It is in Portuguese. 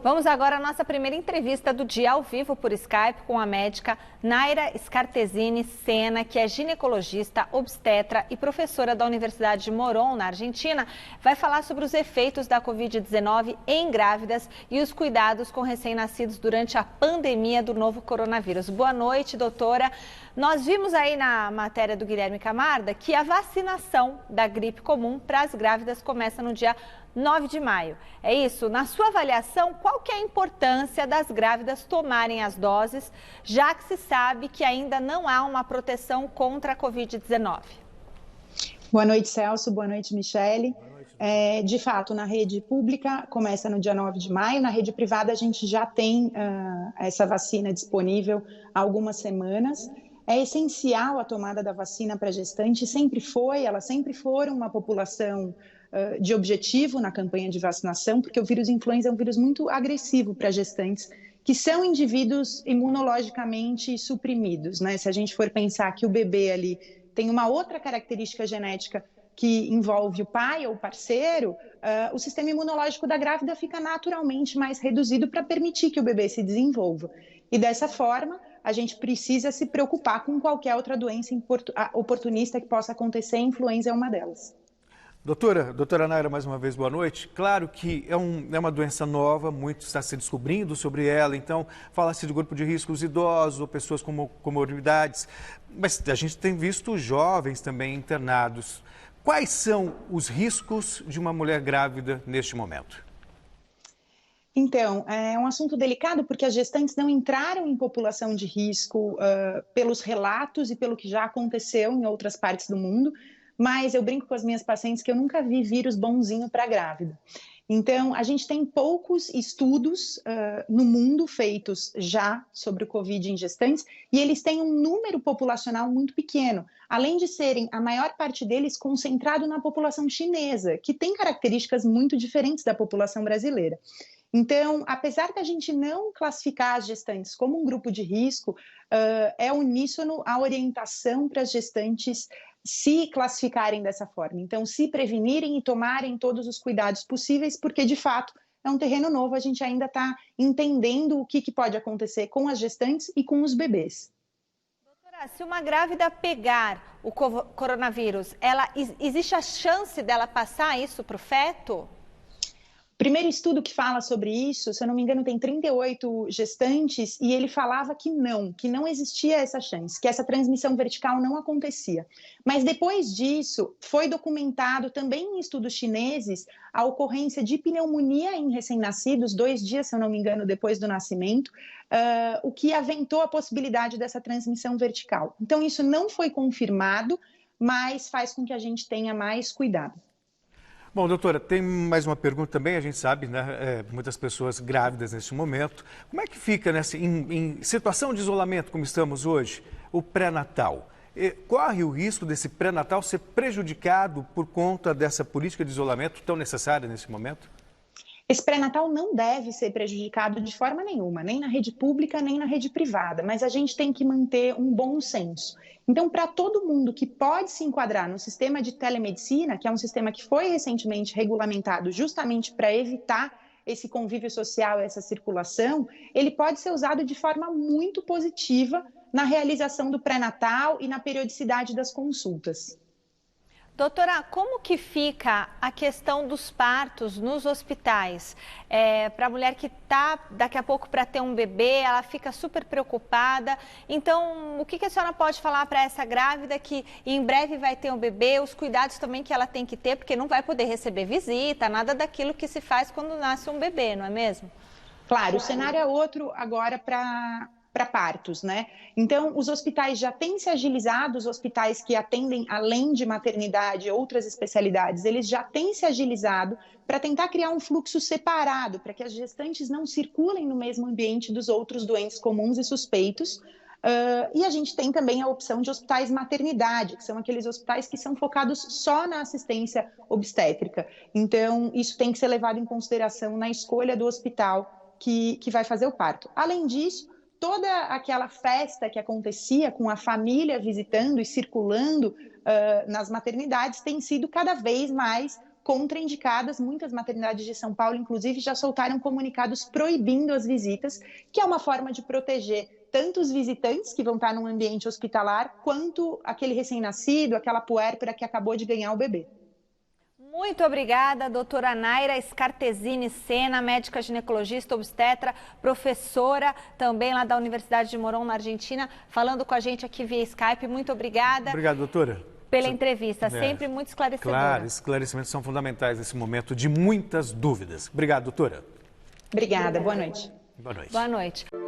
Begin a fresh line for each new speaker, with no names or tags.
Vamos agora à nossa primeira entrevista do dia ao vivo por Skype com a médica Naira Scartesini Sena, que é ginecologista, obstetra e professora da Universidade de Morón, na Argentina. Vai falar sobre os efeitos da Covid-19 em grávidas e os cuidados com recém-nascidos durante a pandemia do novo coronavírus. Boa noite, doutora. Nós vimos aí na matéria do Guilherme Camarda que a vacinação da gripe comum para as grávidas começa no dia 9 de maio. É isso? Na sua avaliação, qual que é a importância das grávidas tomarem as doses, já que se sabe que ainda não há uma proteção contra a Covid-19?
Boa noite, Celso. Boa noite, Michele. De fato, na rede pública começa no dia 9 de maio, na rede privada a gente já tem essa vacina disponível há algumas semanas. É essencial a tomada da vacina para gestante, elas sempre foram uma população de objetivo na campanha de vacinação, porque o vírus influenza é um vírus muito agressivo para gestantes, que são indivíduos imunologicamente suprimidos, né? Se a gente for pensar que o bebê ali tem uma outra característica genética que envolve o pai ou o parceiro, o sistema imunológico da grávida fica naturalmente mais reduzido para permitir que o bebê se desenvolva. E dessa forma, a gente precisa se preocupar com qualquer outra doença oportunista que possa acontecer, a influenza é uma delas.
Doutora Naira, mais uma vez, boa noite. Claro que é uma doença nova, muito está se descobrindo sobre ela, então fala-se de grupo de riscos idosos ou pessoas com comorbidades, mas a gente tem visto jovens também internados. Quais são os riscos de uma mulher grávida neste momento?
Então, é um assunto delicado porque as gestantes não entraram em população de risco pelos relatos e pelo que já aconteceu em outras partes do mundo, mas eu brinco com as minhas pacientes que eu nunca vi vírus bonzinho para grávida. Então, a gente tem poucos estudos no mundo feitos já sobre o Covid em gestantes e eles têm um número populacional muito pequeno, além de serem, a maior parte deles, concentrado na população chinesa, que tem características muito diferentes da população brasileira. Então, apesar da gente não classificar as gestantes como um grupo de risco, é uníssono a orientação para as gestantes se classificarem dessa forma. Então, se prevenirem e tomarem todos os cuidados possíveis, porque, de fato, é um terreno novo, a gente ainda está entendendo o que pode acontecer com as gestantes e com os bebês.
Doutora, se uma grávida pegar o coronavírus, existe a chance dela passar isso para o feto?
O primeiro estudo que fala sobre isso, se eu não me engano, tem 38 gestantes e ele falava que não existia essa chance, que essa transmissão vertical não acontecia. Mas depois disso, foi documentado também em estudos chineses a ocorrência de pneumonia em recém-nascidos, 2 dias, se eu não me engano, depois do nascimento, o que aventou a possibilidade dessa transmissão vertical. Então, isso não foi confirmado, mas faz com que a gente tenha mais cuidado.
Bom, doutora, tem mais uma pergunta também, a gente sabe, né, muitas pessoas grávidas neste momento. Como é que fica em situação de isolamento, como estamos hoje, o pré-natal? Corre o risco desse pré-natal ser prejudicado por conta dessa política de isolamento tão necessária nesse momento?
Esse pré-natal não deve ser prejudicado de forma nenhuma, nem na rede pública, nem na rede privada, mas a gente tem que manter um bom senso. Então, para todo mundo que pode se enquadrar no sistema de telemedicina, que é um sistema que foi recentemente regulamentado justamente para evitar esse convívio social, essa circulação, ele pode ser usado de forma muito positiva na realização do pré-natal e na periodicidade das consultas.
Doutora, como que fica a questão dos partos nos hospitais? Para a mulher que está daqui a pouco para ter um bebê, ela fica super preocupada. Então, o que a senhora pode falar para essa grávida que em breve vai ter um bebê, os cuidados também que ela tem que ter, porque não vai poder receber visita, nada daquilo que se faz quando nasce um bebê, não é mesmo?
Claro, o cenário é outro agora para partos, né? Então, os hospitais já têm se agilizado, os hospitais que atendem além de maternidade, outras especialidades, eles já têm se agilizado para tentar criar um fluxo separado, para que as gestantes não circulem no mesmo ambiente dos outros doentes comuns e suspeitos. E a gente tem também a opção de hospitais maternidade, que são aqueles hospitais que são focados só na assistência obstétrica. Então, isso tem que ser levado em consideração na escolha do hospital que vai fazer o parto. Além disso, toda aquela festa que acontecia com a família visitando e circulando nas maternidades tem sido cada vez mais contraindicadas. Muitas maternidades de São Paulo, inclusive, já soltaram comunicados proibindo as visitas, que é uma forma de proteger tanto os visitantes que vão estar num ambiente hospitalar, quanto aquele recém-nascido, aquela puérpera que acabou de ganhar o bebê.
Muito obrigada, doutora Naira Scartesini Sena, médica ginecologista, obstetra, professora também lá da Universidade de Morón, na Argentina, falando com a gente aqui via Skype. Muito obrigada.
Obrigado, doutora.
Pela entrevista, sempre muito esclarecedora.
Claro, esclarecimentos são fundamentais nesse momento de muitas dúvidas. Obrigado, doutora.
Obrigada, boa noite.
Boa noite.
Boa noite.